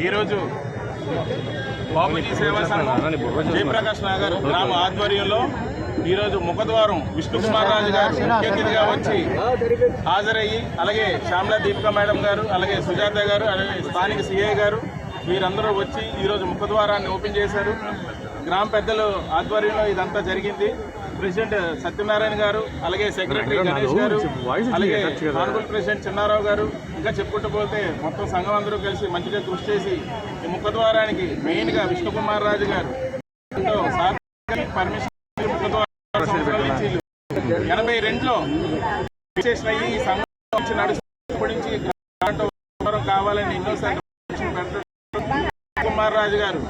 ఈరోజు బాబుజీ సేవా సంఘం జయప్రకాష్ నగర్ గ్రామ ఆధ్వర్యంలో ఈరోజు ముఖద్వారం విష్ణు కుమార్ రాజు గారు ముఖ్య అతిథిగా వచ్చి హాజరయ్యి, అలాగే శ్యామలా దీపిక మేడం గారు, అలాగే సుజాత గారు, అలాగే స్థానిక సిఐ గారు వీరందరూ వచ్చి ఈరోజు ముఖద్వారాన్ని ఓపెన్ చేశారు. గ్రామ పెద్దలు ఆధ్వర్యంలో ఇదంతా జరిగింది. ప్రెసిడెంట్ సత్యనారాయణ గారు, అలాగే సెక్రటరీ గణేష్ గారు, అలాగే ఆనరబుల్ ప్రెసిడెంట్ చిన్నారావు గారు, ఇంకా చెప్పుకుంటూ పోతే మొత్తం సంఘం అందరూ కలిసి మంచిగా కృషి చేసి ఈ ముఖద్వారానికి మెయిన్గా విష్ణు కుమార్ రాజు గారు పర్మిషన్ 82లో విశేషణ అయ్యి ఈ సంఘం నడుచుప్పటి నుంచి కావాలని ఎన్నోసార్లు కుమార్ రాజు గారు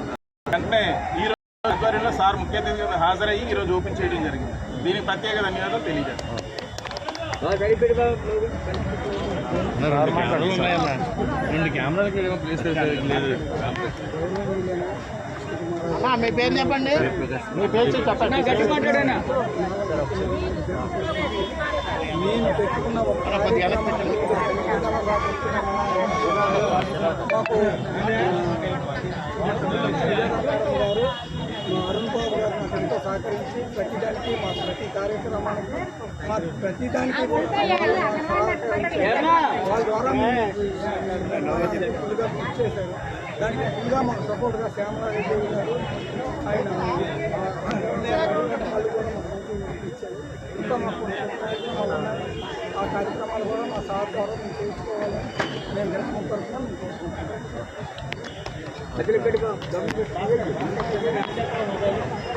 వెంటనే ఈ రోజు ఆధ్వర్యంలో సార్ ముఖ్య అతిథిగా హాజరయ్యి ఈరోజు ఓపెన్ చేయడం జరిగింది. దీనికి ప్రత్యేక ధన్యవాదాలు తెలియజేస్తాను. మీ పేరు చెప్పండి. మీ పేరు చెప్పండి. నేను పెట్టుకున్న అరుణ్ బాబు గారు నాకు ఎంతో సహకరించి ప్రతిదానికి ప్రతి కార్యక్రమానికి ప్రతిదానికి వాళ్ళ ద్వారా ఫుల్గా బుక్ చేశారు. దానికి ఫుల్గా మాకు సపోర్ట్గా శ్యామలారెడ్డి గారు ఆయన వాళ్ళు కూడా మాకు ఇచ్చారు. ఇంకా మాకు కార్యక్రమాలు ఉన్నాయి. ఆ కార్యక్రమాలు కూడా మా సార్ ద్వారా మేము చేయించుకోవాలని మేము నిర్ణయం తరఫున మేము కోరుకుంటున్నాం.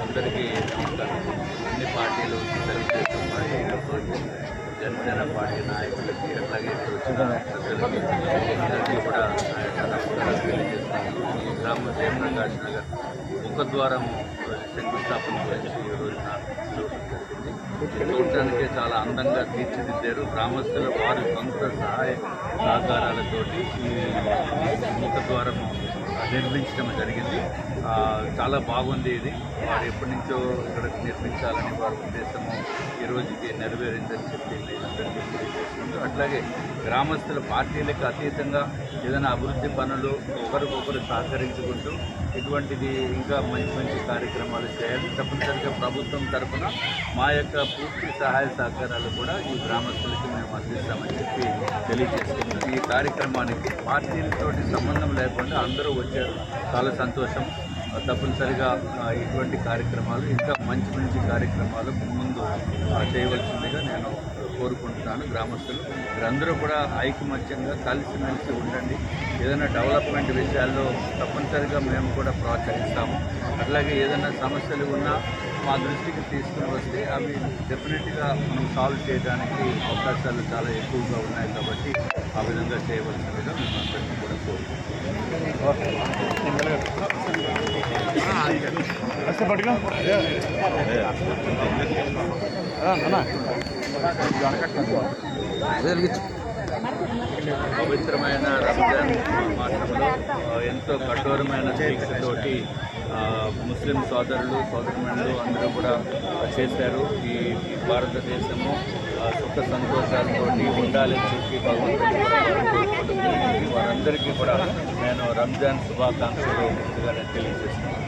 అందరికీ అన్ని పార్టీలు, తెలుగుదేశం పార్టీ, జనసేన పార్టీ నాయకులకి, అట్లాగే వచ్చిన అందరికీ కూడా తెలియజేస్తాను. ఈ గ్రామ జయప్రకాష్ నగర్ ముఖద్వారం శంకుస్థాపన గురించి ఈ రోజున చూడటానికి చాలా అందంగా తీర్చిదిద్దారు. గ్రామస్తులు వారి సొంత సహాయ సహకారాలతోటి ఈ ముఖద్వారం నిర్మించడం జరిగింది. చాలా బాగుంది. ఇది వారు ఎప్పటి నుంచో ఇక్కడ నిర్మించాలని వారి ఉద్దేశము ఈ రోజుకి నెరవేరిందని చెప్పి నేను అందరికీ తెలియజేస్తున్నాను. అట్లాగే గ్రామస్తుల పార్టీలకు అతీతంగా ఏదైనా అభివృద్ధి పనులు ఒకరికొకరు సహకరించుకుంటూ ఇటువంటిది ఇంకా మంచి మంచి కార్యక్రమాలు చేయాలి. తప్పనిసరిగా ప్రభుత్వం తరఫున మా యొక్క పూర్తి సహాయ సహకారాలు కూడా ఈ గ్రామస్తులకి మేము అందిస్తామని చెప్పి తెలియజేస్తున్నాం. ఈ కార్యక్రమానికి పార్టీలతోటి సంబంధం లేకుండా అందరూ వచ్చారు. చాలా సంతోషం. తప్పనిసరిగా ఇటువంటి కార్యక్రమాలు ఇంకా మంచి మంచి కార్యక్రమాలు ముందు చేయవలసిందిగా నేను కోరుకుంటున్నాను. గ్రామస్తులు మీరందరూ కూడా ఐకమత్యంగా కలిసిమెలిసి ఉండండి. ఏదైనా డెవలప్మెంట్ విషయాల్లో తప్పనిసరిగా మేము కూడా ప్రోత్సహిస్తాము. అట్లాగే ఏదైనా సమస్యలు ఉన్నా మా దృష్టికి తీసుకుని వస్తే అవి డెఫినెట్గా మనం సాల్వ్ చేయడానికి అవకాశాలు చాలా ఎక్కువగా ఉన్నాయి. కాబట్టి ఆ విధంగా చేయవలసిందిగా మేము అందరికీ కూడా పవిత్రమైన రంజాన్ మాసంలో ఎంతో కఠోరమైన దీక్షతోటి ముస్లిం సోదరులు సోదరుమణులు అందరూ కూడా చేశారు. ఈ భారతదేశము సుఖ సంతోషాలతో ఉండాలని చెప్పి భగవంతుడు వారందరికీ కూడా నేను రంజాన్ శుభాకాంక్షలు ముందుగానే తెలియజేస్తున్నాను.